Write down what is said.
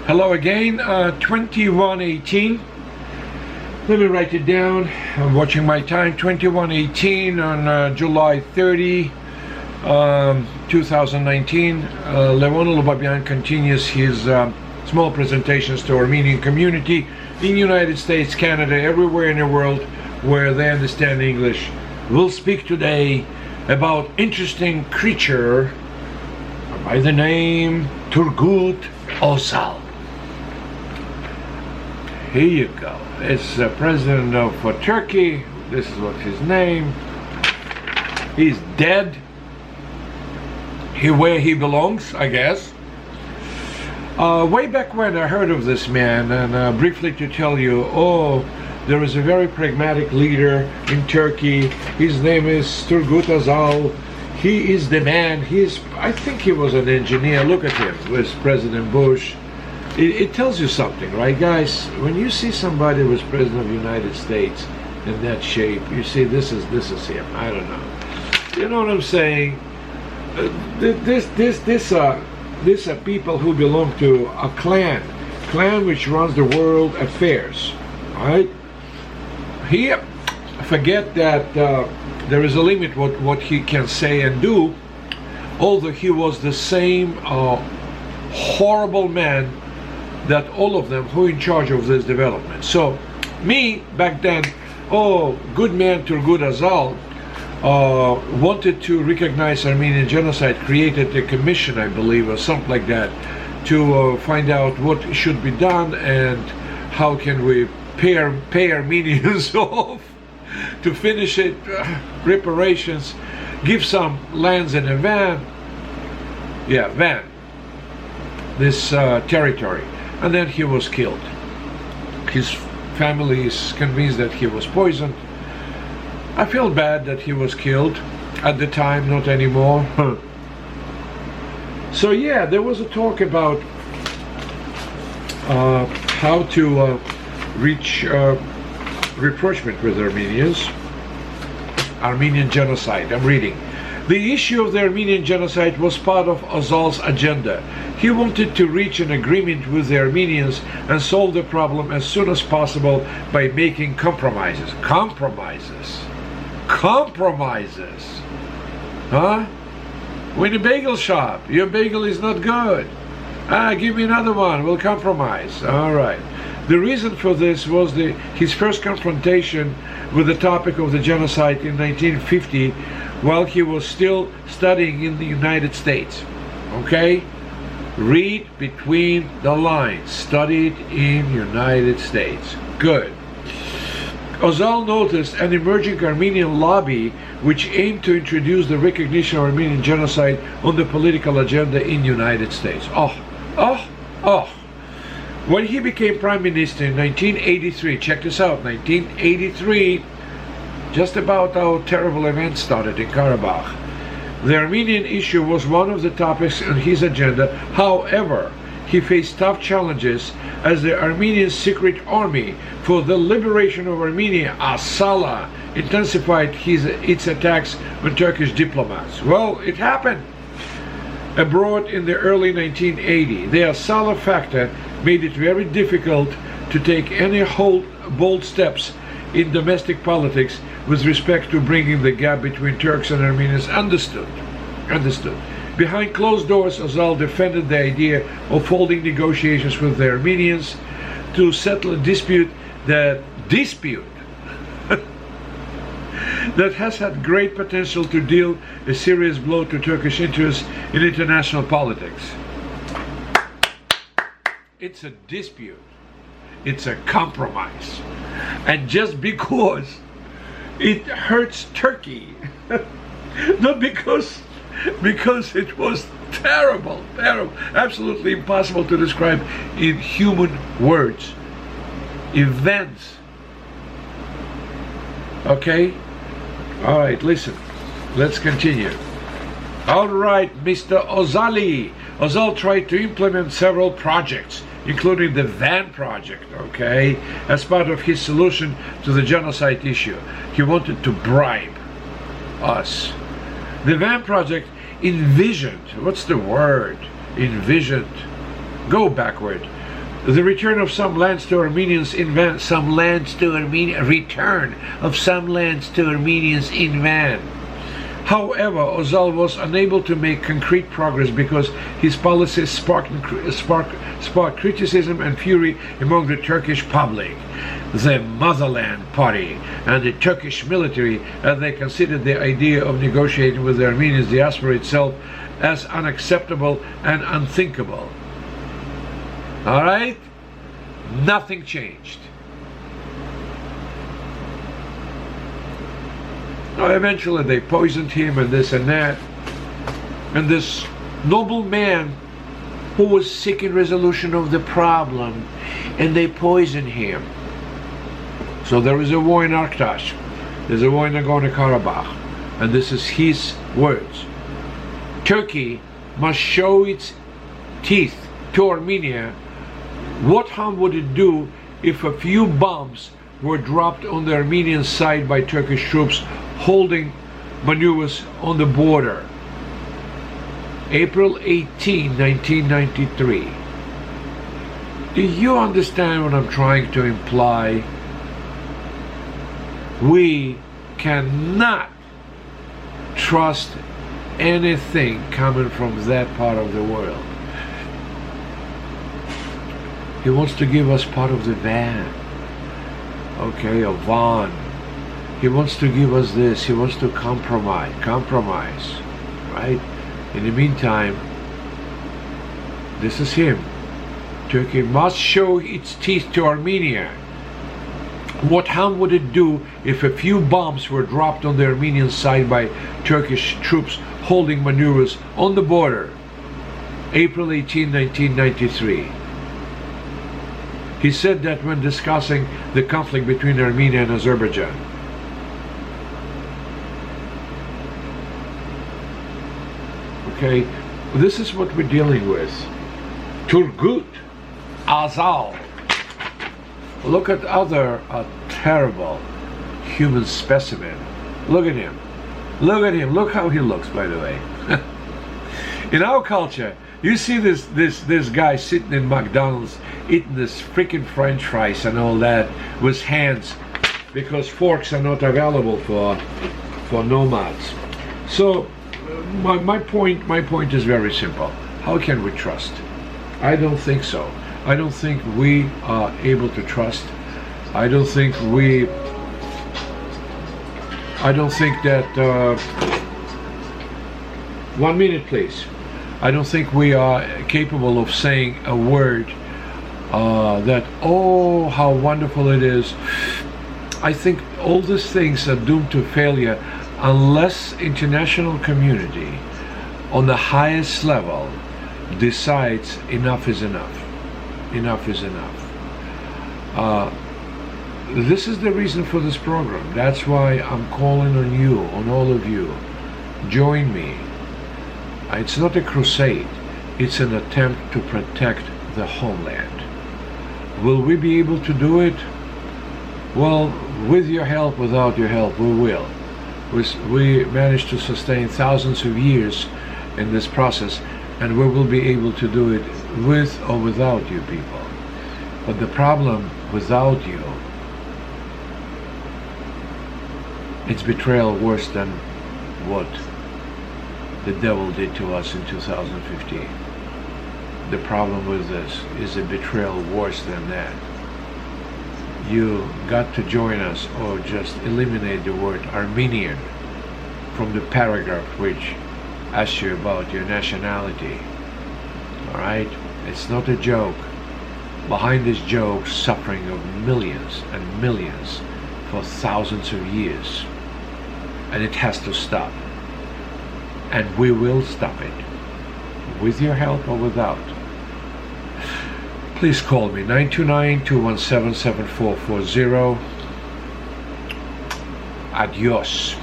Hello again, 2118. Let me write it down. I'm watching my time. 2118 on July 30, 2019. Levon Lubabyan continues his small presentations to Armenian community in United States, Canada, everywhere in the world where they understand English. We'll speak today about interesting creature by the name Turgut Ozal. Here you go. It's the president of Turkey. This is what's his name. He's dead. Where he belongs, I guess. Way back when I heard of this man, and briefly to tell you, there is a very pragmatic leader in Turkey. His name is Turgut Ozal. He is the man. I think he was an engineer. Look at him with President Bush. It tells you something, right, guys? When you see somebody who was president of the United States in that shape, you see this is him. I don't know. You know what I'm saying? These are people who belong to a clan which runs the world affairs, right? Forget that there is a limit what he can say and do, although he was the same horrible man that all of them who are in charge of this development. So me back then, good man Turgut Ozal wanted to recognize Armenian genocide, created a commission, I believe, or something like that, to find out what should be done and how can we pay Armenians off to finish it, reparations, give some lands in a van, this territory. And then he was killed. His family is convinced that he was poisoned. I feel bad that he was killed at the time, not anymore. So yeah, there was a talk about how to reach rapprochement with Armenians. Armenian genocide, I'm reading. The issue of the Armenian genocide was part of Ozal's agenda. He wanted to reach an agreement with the Armenians and solve the problem as soon as possible by making compromises. Compromises? Huh? We're in a bagel shop. Your bagel is not good. Give me another one. We'll compromise. All right. The reason for this was his first confrontation with the topic of the genocide in 1950 while he was still studying in the United States. Okay? Read between the lines. Studied in United States. Good. Ozal noticed an emerging Armenian lobby which aimed to introduce the recognition of Armenian genocide on the political agenda in United States. When he became prime minister in 1983, check this out, 1983, just about how terrible events started in Karabakh. The Armenian issue was one of the topics on his agenda. However, he faced tough challenges as the Armenian Secret Army for the Liberation of Armenia, Asala, intensified its attacks on Turkish diplomats. Well, it happened abroad in the early 1980s. The Asala factor made it very difficult to take any bold steps in domestic politics with respect to bringing the gap between Turks and Armenians understood. Behind closed doors, Ozal defended the idea of holding negotiations with the Armenians to settle a dispute that has had great potential to deal a serious blow to Turkish interests in international politics. It's a dispute. It's a compromise. And just because it hurts Turkey, not because it was terrible, absolutely impossible to describe in human words. Events. Okay? All right, listen. Let's continue. All right, Mr. Ozali. Ozal tried to implement several projects, including the van project, okay, as part of his solution to the genocide issue. He wanted to bribe us. The van project envisioned, what's the word? Envisioned, go backward, The return of some lands to Armenians in van. Return of some lands to Armenians in van. However, Ozal was unable to make concrete progress because his policies sparked criticism and fury among the Turkish public, the Motherland Party, and the Turkish military, as they considered the idea of negotiating with the Armenian diaspora itself as unacceptable and unthinkable. All right? Nothing changed. Now, eventually they poisoned him and this and that. And this noble man who was seeking resolution of the problem, and they poisoned him. So there is a war in Artsakh. There's a war in Nagorno-Karabakh. And this is his words. Turkey must show its teeth to Armenia. What harm would it do if a few bombs were dropped on the Armenian side by Turkish troops holding maneuvers on the border? April 18, 1993. Do you understand what I'm trying to imply? We cannot trust anything coming from that part of the world. He wants to give us part of the van. Okay, a van. He wants to give us this. He wants to compromise, right? In the meantime, this is him. Turkey must show its teeth to Armenia. What harm would it do if a few bombs were dropped on the Armenian side by Turkish troops holding maneuvers on the border? April 18, 1993. He said that when discussing the conflict between Armenia and Azerbaijan. Okay, this is what we're dealing with. Turgut, Ozal. Look at other terrible human specimen. Look at him. Look at him. Look how he looks, by the way. In our culture, you see this guy sitting in McDonald's eating this freaking French fries and all that with hands, because forks are not available for nomads. So my point is very simple. How can we trust? I don't think so. I don't think we are able to trust. I don't think that 1 minute please. I don't think we are capable of saying a word that, oh, how wonderful it is. I think all these things are doomed to failure unless international community on the highest level decides enough is enough. Enough is enough. This is the reason for this program. That's why I'm calling on you, on all of you. Join me. It's not a crusade. It's an attempt to protect the homeland. Will we be able to do it? Well, with your help, without your help, we will. We managed to sustain thousands of years in this process, and we will be able to do it with or without you people. But the problem without you, it's betrayal worse than what the devil did to us in 2015. The problem with this is a betrayal worse than that. You got to join us, or just eliminate the word Armenian from the paragraph which asks you about your nationality. Alright? It's not a joke. Behind this joke, suffering of millions and millions for thousands of years. And it has to stop. And we will stop it. With your help or without. Please call me, 929-217-7440. Adios.